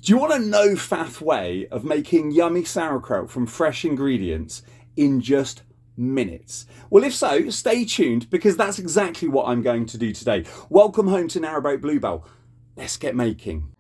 Do you want a no-faff way of making yummy sauerkraut from fresh ingredients in just minutes? Well, if so, stay tuned because that's exactly what I'm going to do today. Welcome home to Narrowboat Bluebell. Let's get making.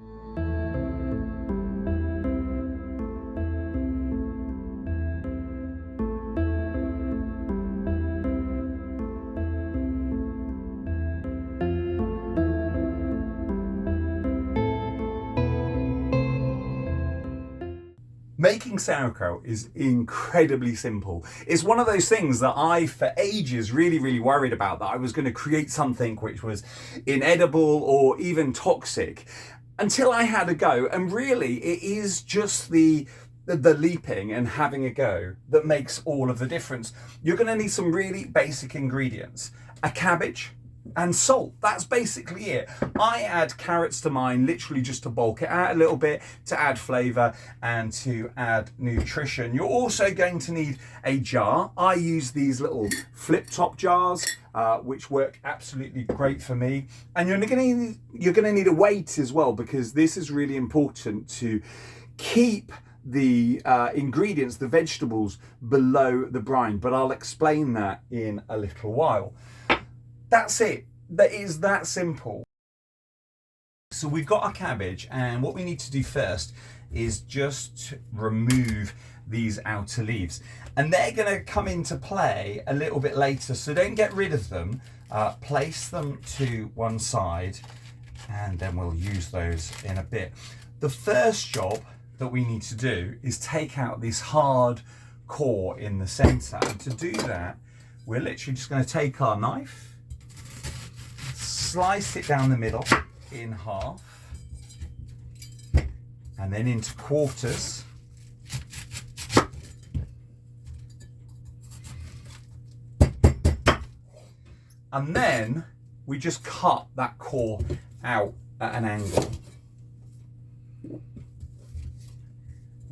Making sauerkraut is incredibly simple. It's one of those things that I, for ages, really worried about, that I was going to create something which was inedible or even toxic, until I had a go. And really, it is just the leaping and having a go that makes all of the difference. You're going to need some really basic ingredients: a cabbage and salt. That's basically it. I add carrots to mine literally just to bulk it out a little bit, to add flavour and to add nutrition. You're also going to need a jar. I use these little flip top jars, which work absolutely great for me. And you're going to need a weight as well, because this is really important to keep the ingredients, the vegetables, below the brine, but I'll explain that in a little while. That's it. That is that simple. So we've got our cabbage, and what we need to do first is just remove these outer leaves, and they're going to come into play a little bit later, so don't get rid of them. Place them to one side, and then we'll use those in a bit. The first job that we need to do is take out this hard core in the center, and to do that we're literally just going to take our knife, slice it down the middle in half, and then into quarters, and then we just cut that core out at an angle, and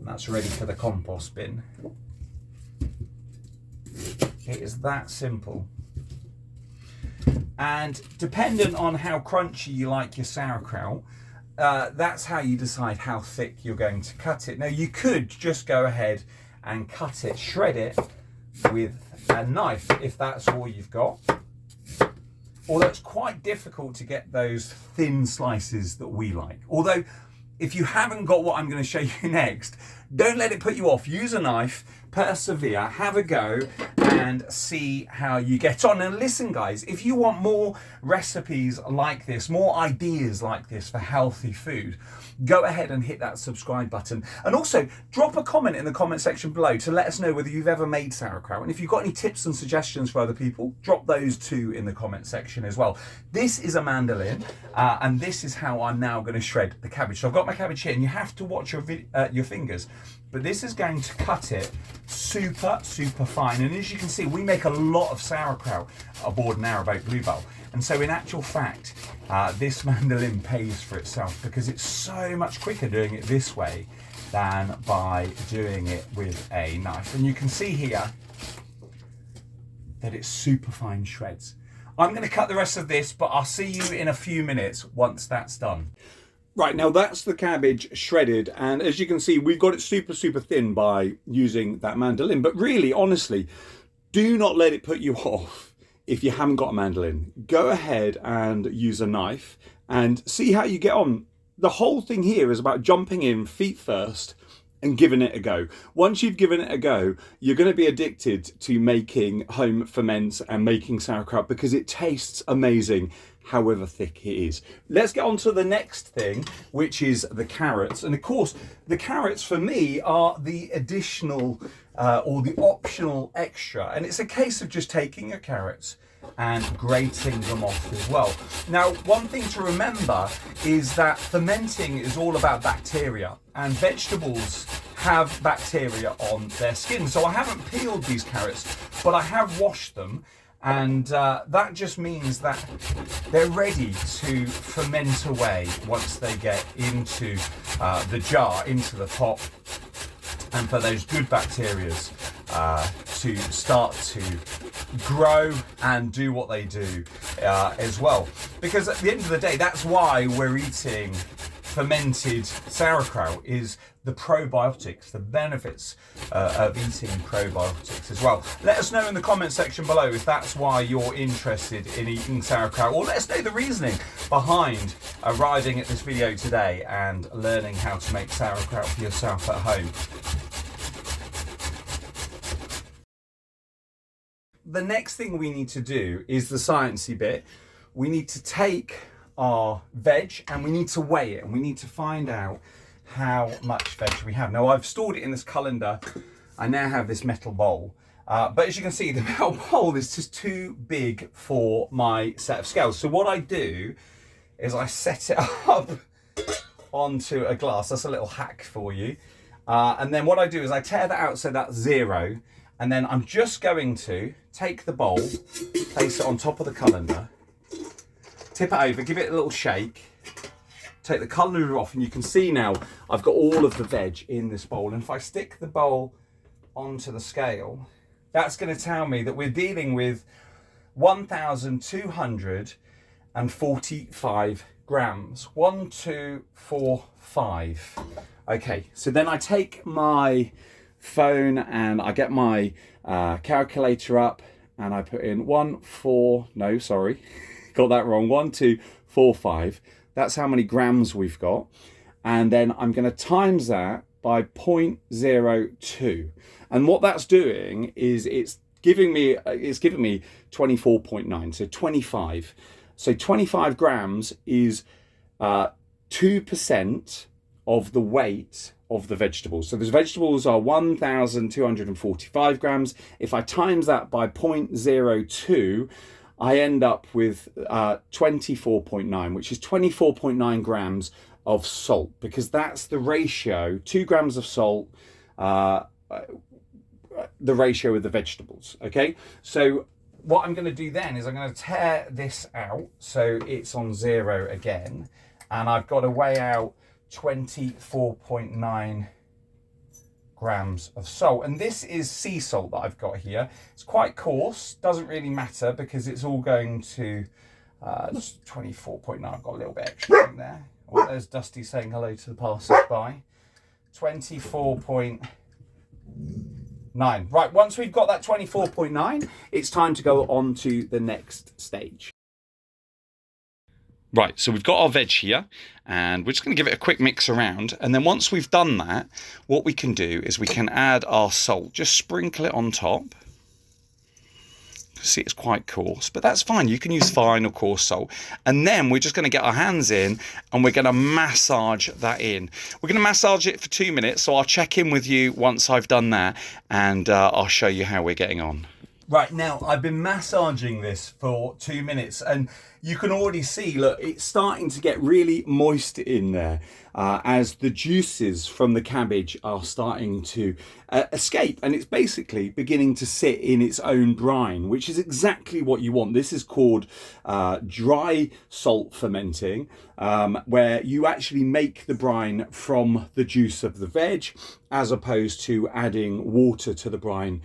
that's ready for the compost bin. It is that simple. And dependent on how crunchy you like your sauerkraut, that's how you decide how thick you're going to cut it. Now, you could just go ahead and cut it, shred it with a knife if that's all you've got. Although it's quite difficult to get those thin slices that we like. Although, if you haven't got what I'm going to show you next, don't let it put you off. Use a knife, persevere, have a go, and see how you get on. And listen, guys, if you want more recipes like this, more ideas like this for healthy food, go ahead and hit that subscribe button. And also, drop a comment in the comment section below to let us know whether you've ever made sauerkraut. And if you've got any tips and suggestions for other people, drop those too in the comment section as well. This is a mandolin, and this is how I'm now going to shred the cabbage. So I've got my cabbage here, and you have to watch your fingers. But this is going to cut it super fine. And as you can see, we make a lot of sauerkraut aboard Narrowboat Bluebell. And so in actual fact, this mandolin pays for itself, because it's so much quicker doing it this way than by doing it with a knife. And you can see here that it's super fine shreds. I'm going to cut the rest of this, but I'll see you in a few minutes once that's done. Right, now that's the cabbage shredded, and as you can see, we've got it super thin by using that mandolin. But really, honestly, do not let it put you off if you haven't got a mandolin. Go ahead and use a knife and see how you get on. The whole thing here is about jumping in feet first and giving it a go. Once you've given it a go, you're going to be addicted to making home ferments and making sauerkraut, because it tastes amazing however thick it is. Let's get on to the next thing, which is the carrots. And of course, the carrots for me are the additional or the optional extra. And it's a case of just taking your carrots and grating them off as well. Now, one thing to remember is that fermenting is all about bacteria, and vegetables have bacteria on their skin. So I haven't peeled these carrots, but I have washed them, and that just means that they're ready to ferment away once they get into the jar, into the pot, and for those good bacteria to start to grow and do what they do as well. Because at the end of the day, that's why we're eating fermented sauerkraut is the probiotics, the benefits of eating probiotics as well. Let us know in the comment section below if that's why you're interested in eating sauerkraut, or let us know the reasoning behind arriving at this video today and learning how to make sauerkraut for yourself at home. The next thing we need to do is the sciencey bit. We need to take our veg and we need to weigh it, and we need to find out how much veg we have. Now, I've stored it in this colander. I now have this metal bowl, but as you can see, the metal bowl is just too big for my set of scales. So what I do is I set it up onto a glass. That's a little hack for you. And then what I do is I tear that out so that's 0. And then I'm just going to take the bowl, place it on top of the colander, tip it over, give it a little shake, take the colander off, and you can see now I've got all of the veg in this bowl. And if I stick the bowl onto the scale, that's going to tell me that we're dealing with 1,245 grams. 1, 2, 4, 5. Okay, so then I take my phone and I get my calculator up and I put in 1, 4, no, sorry, got that wrong, 1, 2, 4, 5. That's how many grams we've got. And then I'm going to times that by 0.02. And what that's doing is it's giving me 24.9, so 25. So 25 grams is 2% of the weight of the vegetables. So the vegetables are 1,245 grams. If I times that by 0.02, I end up with 24.9, which is 24.9 grams of salt, because that's the ratio, 2 grams of salt, the ratio of the vegetables, okay? So what I'm gonna do then is I'm gonna tear this out so it's on 0 again, and I've got to weigh out 24.9 grams of salt. And this is sea salt that I've got here. It's quite coarse, doesn't really matter because it's all going to 24.9. I've got a little bit extra in there. Oh, there's Dusty saying hello to the passers-by. 24.9. Right, once we've got that 24.9, it's time to go on to the next stage. Right, so we've got our veg here and we're just going to give it a quick mix around, and then once we've done that, what we can do is we can add our salt. Just sprinkle it on top. See, it's quite coarse, but that's fine. You can use fine or coarse salt. And then we're just going to get our hands in and we're going to massage that in. We're going to massage it for 2 minutes, so I'll check in with you once I've done that, and I'll show you how we're getting on. Right, now I've been massaging this for 2 minutes and you can already see, look, it's starting to get really moist in there as the juices from the cabbage are starting to escape, and it's basically beginning to sit in its own brine, which is exactly what you want. This is called dry salt fermenting, where you actually make the brine from the juice of the veg as opposed to adding water to the brine,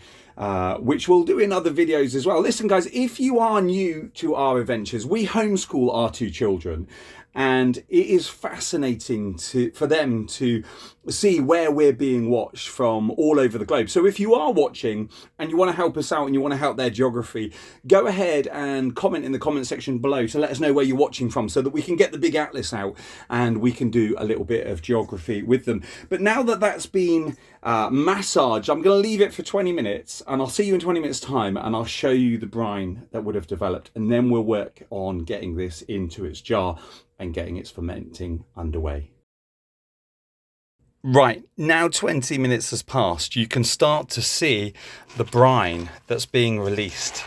which we'll do in other videos as well. Listen guys, if you are new to our adventures, we homeschool our 2 children, and it is fascinating for them to see where we're being watched from all over the globe. So if you are watching and you want to help us out and you want to help their geography, go ahead and comment in the comment section below to let us know where you're watching from, so that we can get the big atlas out and we can do a little bit of geography with them. But now that that's been massaged, I'm going to leave it for 20 minutes and I'll see you in 20 minutes time, and I'll show you the brine that would have developed, and then we'll work on getting this into its jar and getting its fermenting underway. Right, now 20 minutes has passed. You can start to see the brine that's being released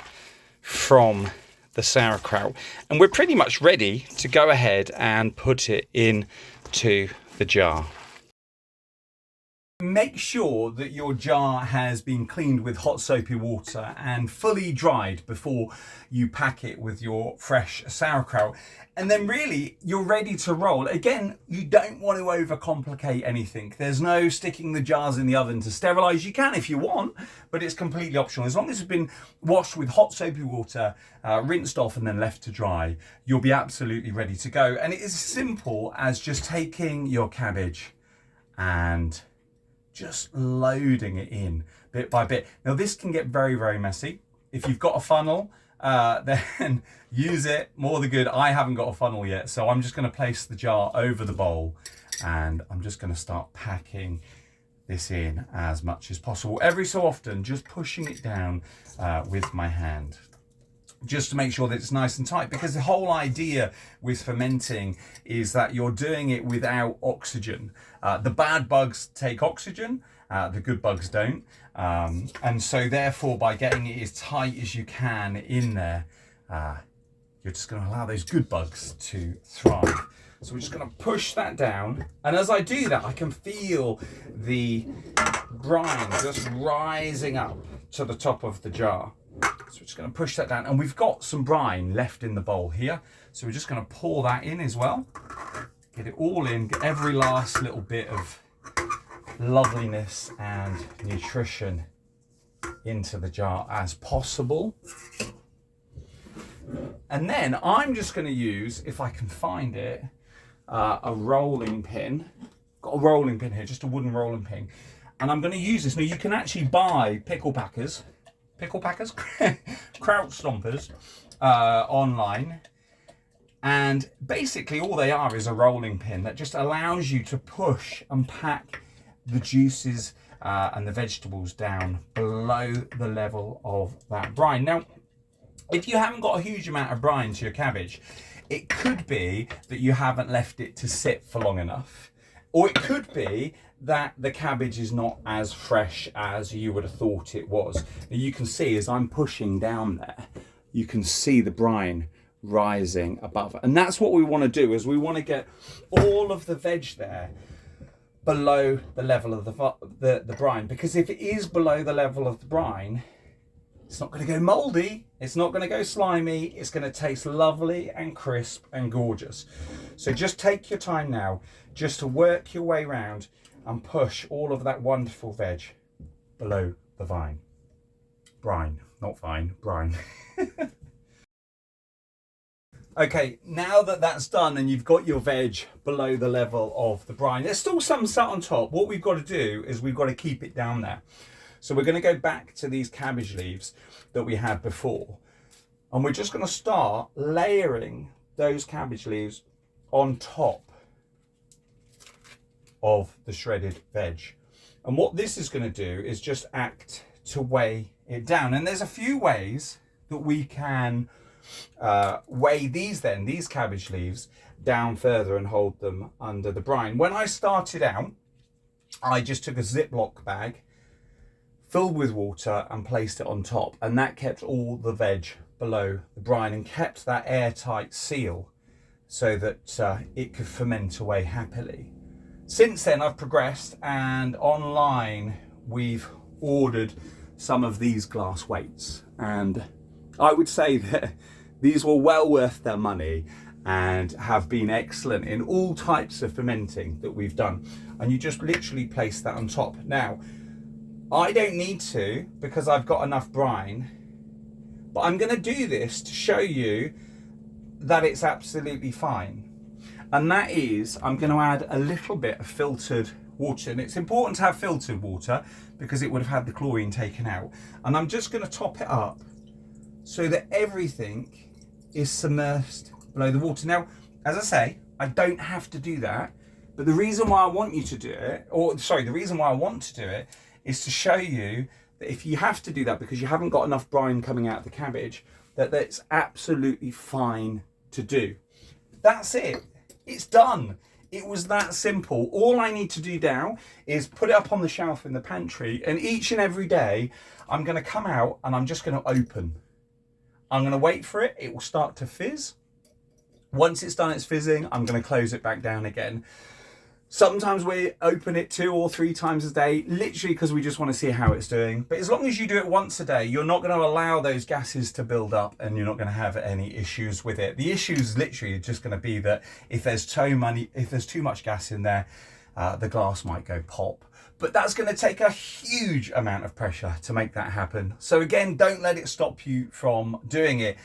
from the sauerkraut, and we're pretty much ready to go ahead and put it into the jar. Make sure that your jar has been cleaned with hot soapy water and fully dried before you pack it with your fresh sauerkraut. And then really you're ready to roll. Again, you don't want to overcomplicate anything. There's no sticking the jars in the oven to sterilize. You can if you want, but it's completely optional. As long as it's been washed with hot soapy water, rinsed off and then left to dry, you'll be absolutely ready to go. And it is as simple as just taking your cabbage and just loading it in bit by bit. Now this can get very, very messy. If you've got a funnel, then use it, more the good. I haven't got a funnel yet, so I'm just going to place the jar over the bowl and I'm just going to start packing this in as much as possible. Every so often, just pushing it down with my hand, just to make sure that it's nice and tight, because the whole idea with fermenting is that you're doing it without oxygen. The bad bugs take oxygen, the good bugs don't. And so therefore, by getting it as tight as you can in there, you're just going to allow those good bugs to thrive. So we're just going to push that down. And as I do that, I can feel the brine just rising up to the top of the jar. So we're just going to push that down, and we've got some brine left in the bowl here. So we're just going to pour that in as well. Get it all in, get every last little bit of loveliness and nutrition into the jar as possible. And then I'm just going to use, if I can find it, a rolling pin. Got a rolling pin here, just a wooden rolling pin. And I'm going to use this. Now you can actually buy pickle packers, kraut stompers online, and basically all they are is a rolling pin that just allows you to push and pack the juices and the vegetables down below the level of that brine. Now, if you haven't got a huge amount of brine to your cabbage, it could be that you haven't left it to sit for long enough, or it could be that the cabbage is not as fresh as you would have thought it was. Now you can see as I'm pushing down there, you can see the brine rising above. And that's what we want to do, is we want to get all of the veg there below the level of the brine. Because if it is below the level of the brine, it's not going to go moldy, it's not going to go slimy, it's going to taste lovely and crisp and gorgeous. So just take your time now, just to work your way around and push all of that wonderful veg below the brine, not vine, brine. Okay, now that that's done and you've got your veg below the level of the brine, there's still some sat on top. What we've got to do is we've got to keep it down there. So we're going to go back to these cabbage leaves that we had before, and we're just going to start layering those cabbage leaves on top of the shredded veg. And what this is going to do is just act to weigh it down. And there's a few ways that we can weigh these cabbage leaves down further and hold them under the brine. When I started out, I just took a Ziploc bag filled with water and placed it on top, and that kept all the veg below the brine and kept that airtight seal so that it could ferment away happily. Since then I've progressed, and online we've ordered some of these glass weights, and I would say that these were well worth their money and have been excellent in all types of fermenting that we've done. And you just literally place that on top. Now, I don't need to, because I've got enough brine, but I'm going to do this to show you that it's absolutely fine. And that is, I'm going to add a little bit of filtered water. And it's important to have filtered water because it would have had the chlorine taken out. And I'm just going to top it up so that everything is submerged below the water. Now, as I say, I don't have to do that, but the reason why I want you to do it, the reason why I want to do it is to show you that if you have to do that because you haven't got enough brine coming out of the cabbage, that's absolutely fine to do. That's it. It's done. It was that simple. All I need to do now is put it up on the shelf in the pantry, and each and every day I'm going to come out and I'm just going to open. I'm going to wait for it. It will start to fizz. Once it's done its fizzing, I'm going to close it back down again. Sometimes we open it 2 or 3 times a day, literally because we just want to see how it's doing. But as long as you do it once a day, you're not going to allow those gases to build up and you're not going to have any issues with it. The issue is literally just going to be that if there's too much gas in there, the glass might go pop. But that's going to take a huge amount of pressure to make that happen. So again, don't let it stop you from doing it.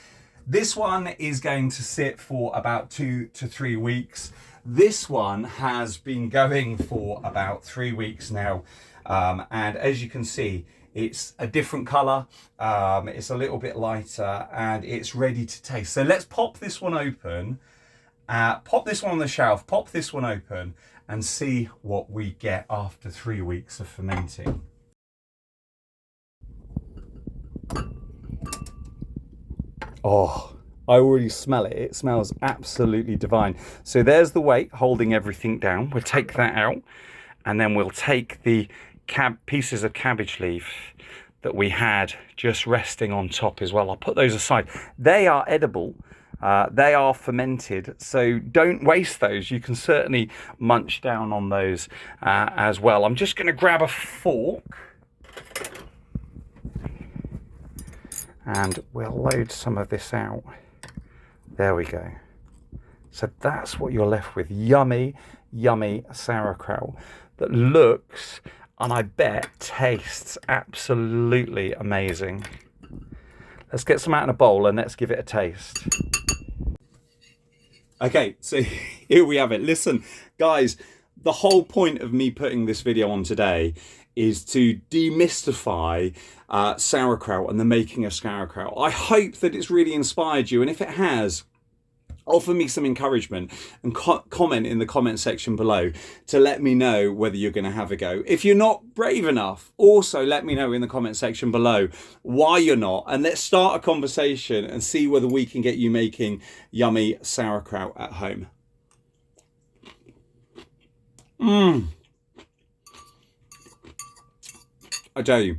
This one is going to sit for about 2 to 3 weeks. This one has been going for about 3 weeks now. And as you can see, it's a different color. It's a little bit lighter and it's ready to taste. So let's pop this one open, pop this one on the shelf, pop this one open and see what we get after 3 weeks of fermenting. Oh, I already smell it. It smells absolutely divine. So there's the weight holding everything down. We'll take that out and then we'll take the pieces of cabbage leaf that we had just resting on top as well. I'll put those aside. They are edible. They are fermented, so don't waste those. You can certainly munch down on those as well. I'm just going to grab a fork and we'll load some of this out. There we go. So that's what you're left with. Yummy, yummy sauerkraut that looks, and I bet tastes absolutely amazing. Let's get some out in a bowl and let's give it a taste. Okay, so here we have it. Listen, guys, the whole point of me putting this video on today is to demystify sauerkraut and the making of sauerkraut. I hope that it's really inspired you, and if it has, offer me some encouragement and comment in the comment section below to let me know whether you're going to have a go. If you're not brave enough, also let me know in the comment section below why you're not, and let's start a conversation and see whether we can get you making yummy sauerkraut at home. I tell you,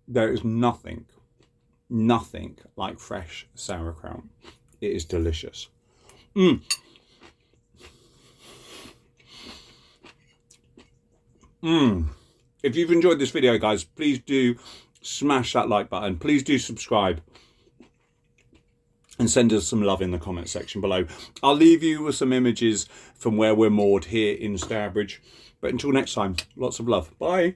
there is nothing like fresh sauerkraut. It is delicious. If you've enjoyed this video, guys, please do smash that like button. Please do subscribe and send us some love in the comment section below. I'll leave you with some images from where we're moored here in Stourbridge. But until next time, lots of love. Bye.